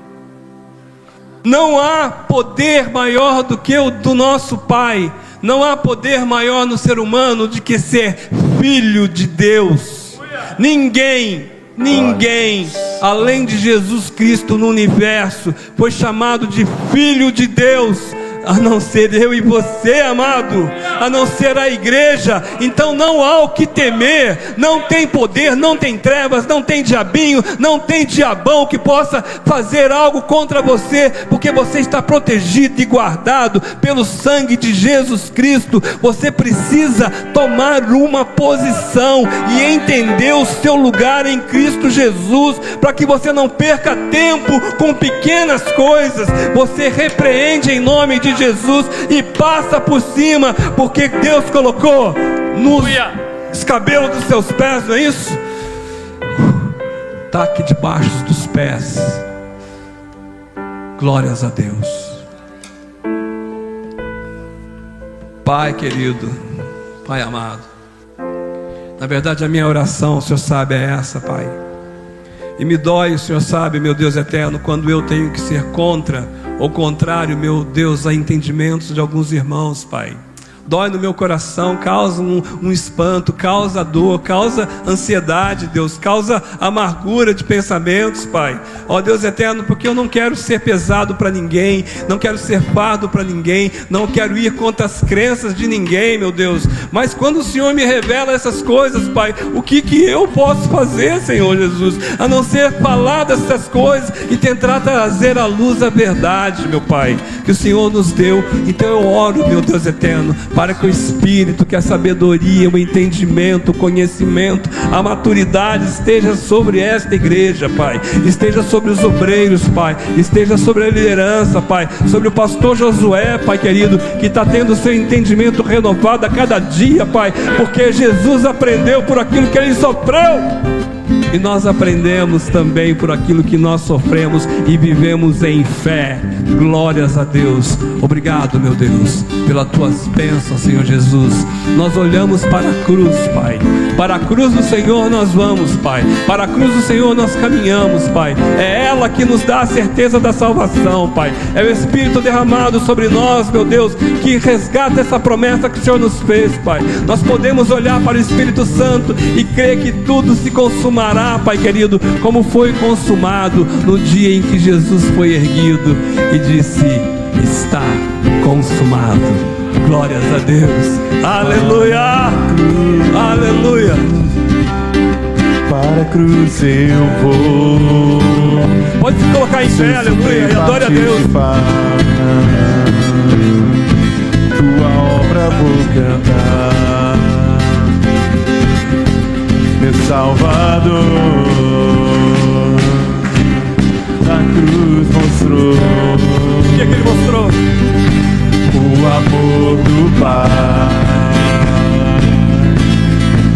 Não há poder maior do que o do nosso Pai. Não há poder maior no ser humano do que ser filho de Deus. Ninguém, além de Jesus Cristo no universo, foi chamado de filho de Deus, a não ser eu e você, amado, a não ser a igreja. Então não há o que temer. Não tem poder, não tem trevas, não tem diabinho, não tem diabão que possa fazer algo contra você, porque você está protegido e guardado pelo sangue de Jesus Cristo. Você precisa tomar uma posição e entender o seu lugar em Cristo Jesus, para que você não perca tempo com pequenas coisas. Você repreende em nome de Jesus e passa por cima, porque Deus colocou nos escabelos dos seus pés, não é isso? Está aqui debaixo dos pés. Glórias a Deus. Pai querido, Pai amado, na verdade a minha oração, o Senhor sabe, é essa, Pai. E me dói, o Senhor sabe, meu Deus eterno, quando eu tenho que ser contra ou contrário, meu Deus, a entendimentos de alguns irmãos, Pai. Dói no meu coração, causa um espanto, causa dor, causa ansiedade, Deus, causa amargura de pensamentos, Pai. Ó Deus eterno, porque eu não quero ser pesado para ninguém, não quero ser fardo para ninguém, não quero ir contra as crenças de ninguém, meu Deus. Mas quando o Senhor me revela essas coisas, Pai, o que eu posso fazer, Senhor Jesus, a não ser falar dessas coisas e tentar trazer à luz a verdade, meu Pai, que o Senhor nos deu. Então eu oro, meu Deus eterno, para que o Espírito, que a sabedoria, o entendimento, o conhecimento, a maturidade esteja sobre esta igreja, Pai, esteja sobre os obreiros, Pai, esteja sobre a liderança, Pai, sobre o pastor Josué, Pai querido, que está tendo o seu entendimento renovado a cada dia, Pai, porque Jesus aprendeu por aquilo que Ele sofreu, e nós aprendemos também por aquilo que nós sofremos e vivemos em fé. Glórias a Deus. Obrigado, meu Deus, pelas tuas bênçãos, Senhor Jesus. Nós olhamos para a cruz, Pai. Para a cruz do Senhor nós vamos, Pai. Para a cruz do Senhor nós caminhamos, Pai. É ela que nos dá a certeza da salvação, Pai. É o Espírito derramado sobre nós, meu Deus, que resgata essa promessa que o Senhor nos fez, Pai. Nós podemos olhar para o Espírito Santo e crer que tudo se consumará, Pai querido, como foi consumado no dia em que Jesus foi erguido e disse: está consumado. Glórias a Deus. Aleluia. Aleluia. Para a cruz eu vou. Pode se colocar em pé, aleluia, e adore a Deus. Tua obra vou cantar, meu Salvador. A cruz mostrou. O que é que Ele mostrou? O amor do Pai,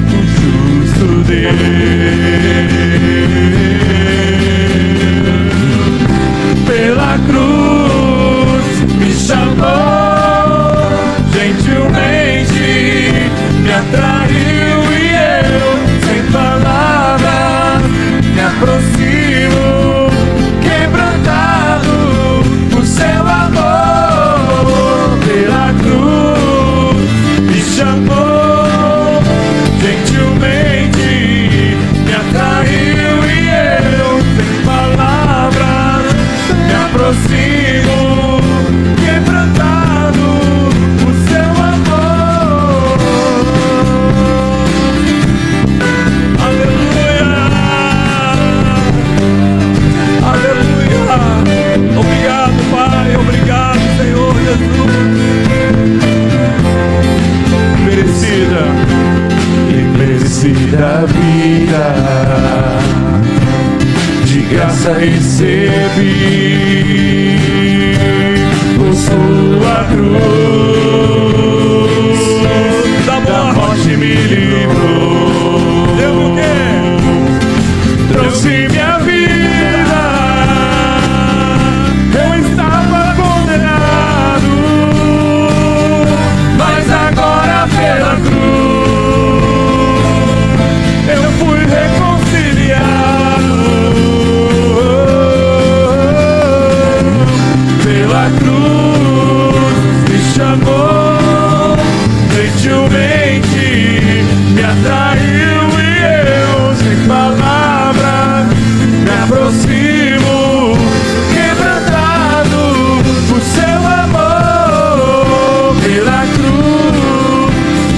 o justo Deus. Pela cruz me chamou, gentilmente me atraiu, e eu, sem palavras, me aproximo, quebrantado por seu amor. Pela cruz me chamou, gentilmente me atraiu, vida, de graça recebi, por sua cruz, da morte me livrou. Deu o quê? Trouxe minha vida, eu estava condenado, mas agora pela cruz eu fui reconciliado. Pela cruz me chamou, gentilmente me atraiu e eu sem palavras me aproximo, quebrantado por seu amor. Pela cruz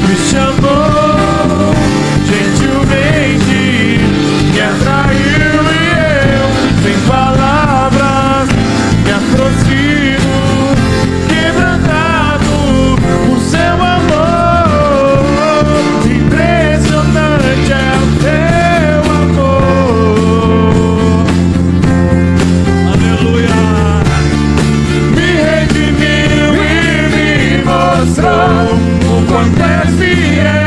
me chamou, gentilmente me atraiu e eu sem palavras me aproximo, quebrantado por seu amor. Impressionante é o teu amor. Aleluia. Me redimiu e me mostrou o quanto és fiel.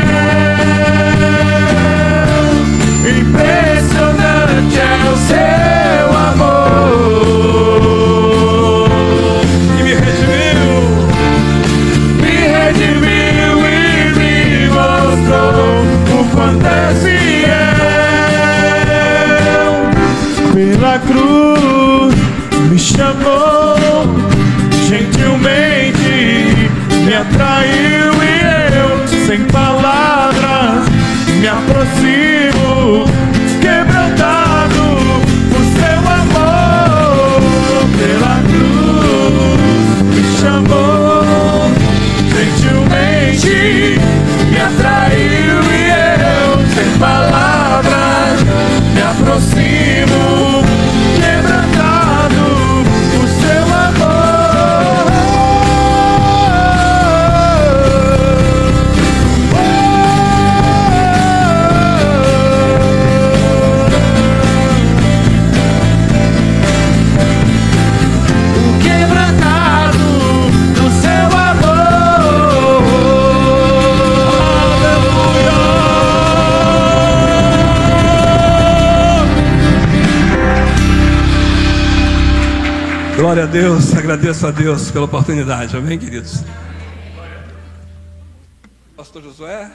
Impressionante é o seu amor. E me redimiu. Me redimiu e me mostrou o quanto és fiel. Pela cruz me chamou, gentilmente me atraiu e eu, sem palavras, me aproximo, quebrantado por seu amor. Pela cruz me chamou, gentilmente me atraiu e eu, sem palavras, me aproximo, quebrantado por seu amor. Quebrantado do seu amor. Glória a Deus, agradeço a Deus pela oportunidade. Amém, queridos? Pastor Josué.